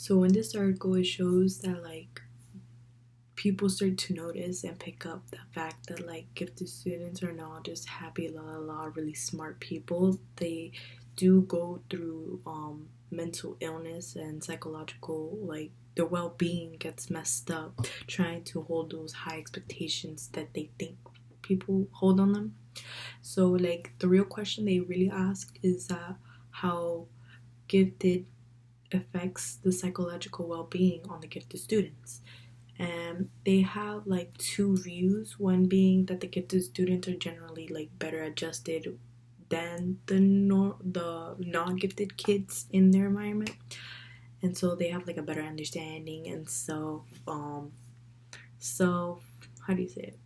So in this article, it shows that like people start to notice and pick up the fact that like gifted students are not just happy la la la really smart people. They do go through mental illness and psychological, like their well-being gets messed up trying to hold those high expectations that they think people hold on them. So like the real question they really ask is that how gifted affects the psychological well-being on the gifted students. And they have like two views, one being that the gifted students are generally like better adjusted than the non-gifted kids in their environment, and so they have like a better understanding and self how do you say it,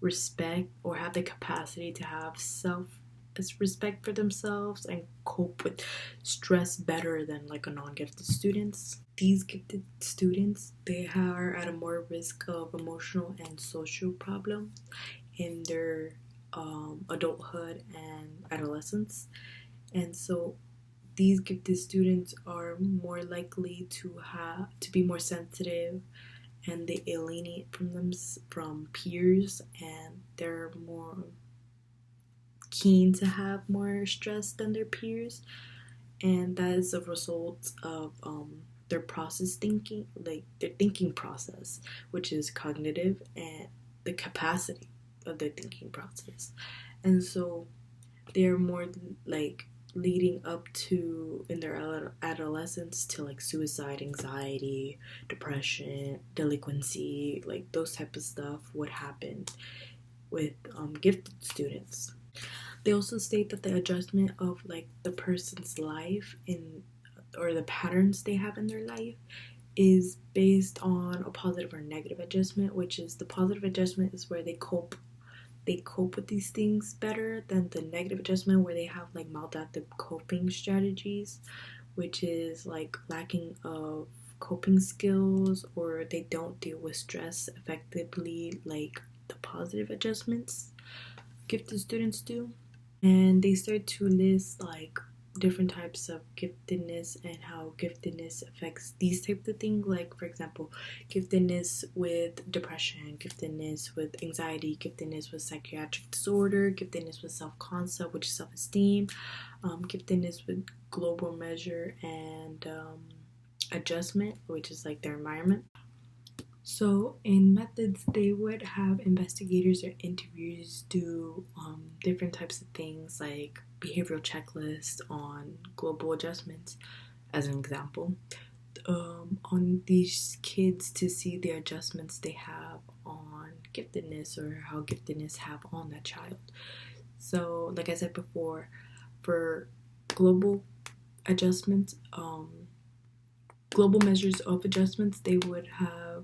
respect, or have the capacity to have self respect for themselves and cope with stress better than like a non-gifted students. These gifted students, they are at a more risk of emotional and social problems in their adulthood and adolescence. And so these gifted students are more likely to be more sensitive, and they alienate from peers, and they're more keen to have more stress than their peers, and that is a result of their process thinking, like their thinking process, which is cognitive, and the capacity of their thinking process. And so they're more like leading up to in their adolescence to like suicide, anxiety, depression, delinquency, like those type of stuff would happen with gifted students. They also state that the adjustment of like the person's life in, or the patterns they have in their life, is based on a positive or negative adjustment, which is the positive adjustment is where they cope with these things better than the negative adjustment where they have like maladaptive coping strategies, which is like lacking of coping skills, or they don't deal with stress effectively like the positive adjustments gifted students do. And they start to list like different types of giftedness and how giftedness affects these types of things, like for example giftedness with depression, giftedness with anxiety, giftedness with psychiatric disorder, giftedness with self-concept, which is self-esteem, giftedness with global measure, and adjustment, which is like their environment. So, in methods, they would have investigators or interviewers do different types of things like behavioral checklists on global adjustments, as an example, on these kids to see the adjustments they have on giftedness, or how giftedness have on that child. So, like I said before, for global adjustments, global measures of adjustments, they would have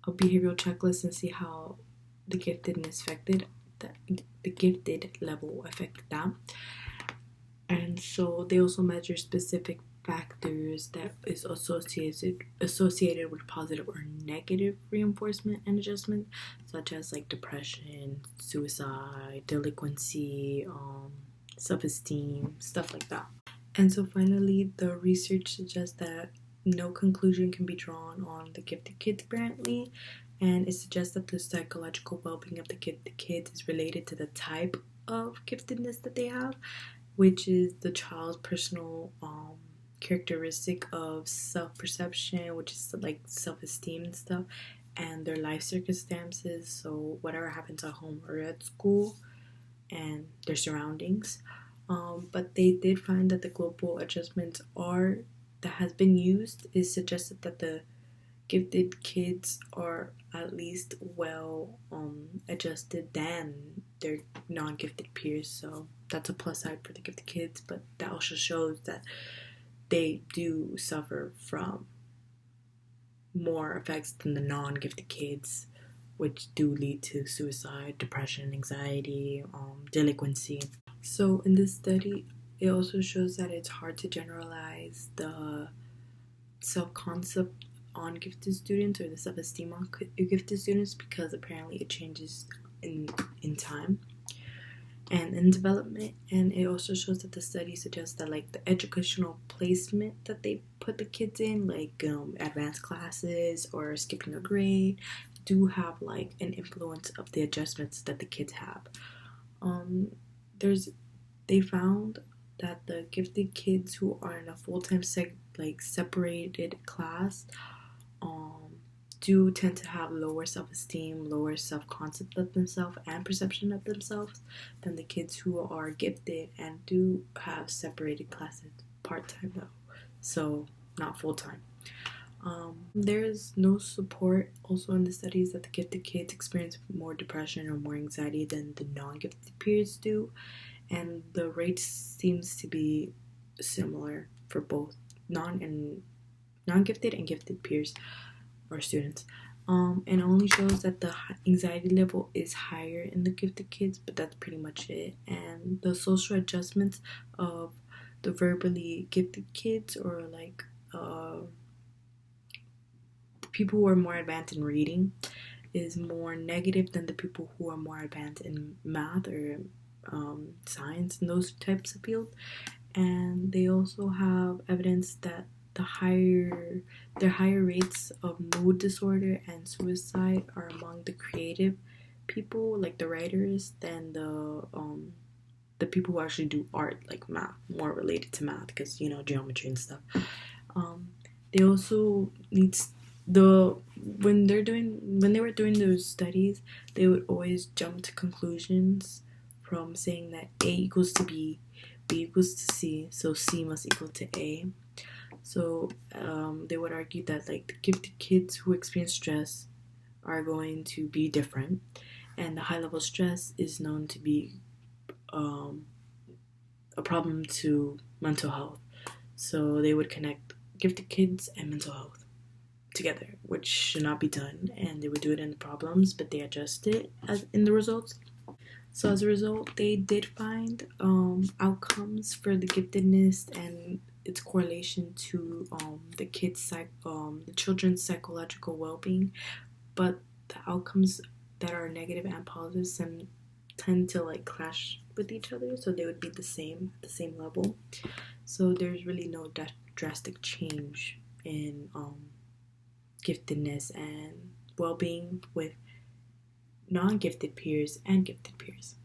a behavioral checklist and see how the giftedness affected the gifted level affected them. And so they also measure specific factors that is associated with positive or negative reinforcement and adjustment, such as like depression, suicide, delinquency, self-esteem, stuff like that. And so finally, the research suggests that no conclusion can be drawn on the gifted kids apparently, and it suggests that the psychological well-being of the kids is related to the type of giftedness that they have, which is the child's personal characteristic of self-perception, which is like self-esteem and stuff, and their life circumstances, so whatever happens at home or at school, and their surroundings. But they did find that the global adjustments are that has been used is suggested that the gifted kids are at least well adjusted than their non-gifted peers. So that's a plus side for the gifted kids, but that also shows that they do suffer from more effects than the non-gifted kids, which do lead to suicide, depression, anxiety, delinquency. So in this study, it also shows that it's hard to generalize the self-concept on gifted students, or the self-esteem on gifted students, because apparently it changes in time. and in development. And it also shows that the study suggests that like the educational placement that they put the kids in, like advanced classes or skipping a grade, do have like an influence of the adjustments that the kids have. There's they found that the gifted kids who are in a full-time separated class um do tend to have lower self-esteem, lower self-concept of themselves and perception of themselves than the kids who are gifted and do have separated classes part-time though, so not full-time. There is no support also in the studies that the gifted kids experience more depression or more anxiety than the non-gifted peers do, and the rate seems to be similar for both non-gifted and gifted peers or students. And only shows that the anxiety level is higher in the gifted kids, but that's pretty much it. And the social adjustments of the verbally gifted kids, or like people who are more advanced in reading, is more negative than the people who are more advanced in math or science and those types of fields. And they also have evidence that their higher rates of mood disorder and suicide are among the creative people, like the writers, than the people who actually do art, like math, more related to math, because geometry and stuff. They also need the when they were doing those studies, they would always jump to conclusions from saying that A equals to B, B equals to C, so C must equal to A. So they would argue that like the gifted kids who experience stress are going to be different, and the high level stress is known to be a problem to mental health. So they would connect gifted kids and mental health together, which should not be done, and they would do it in the problems, but they adjust it in the results. So as a result, they did find outcomes for the giftedness and its correlation to the children's psychological well-being, but the outcomes that are negative and positive tend to like clash with each other, so they would be at the same level. So there's really no drastic change in giftedness and well-being with non-gifted peers and gifted peers.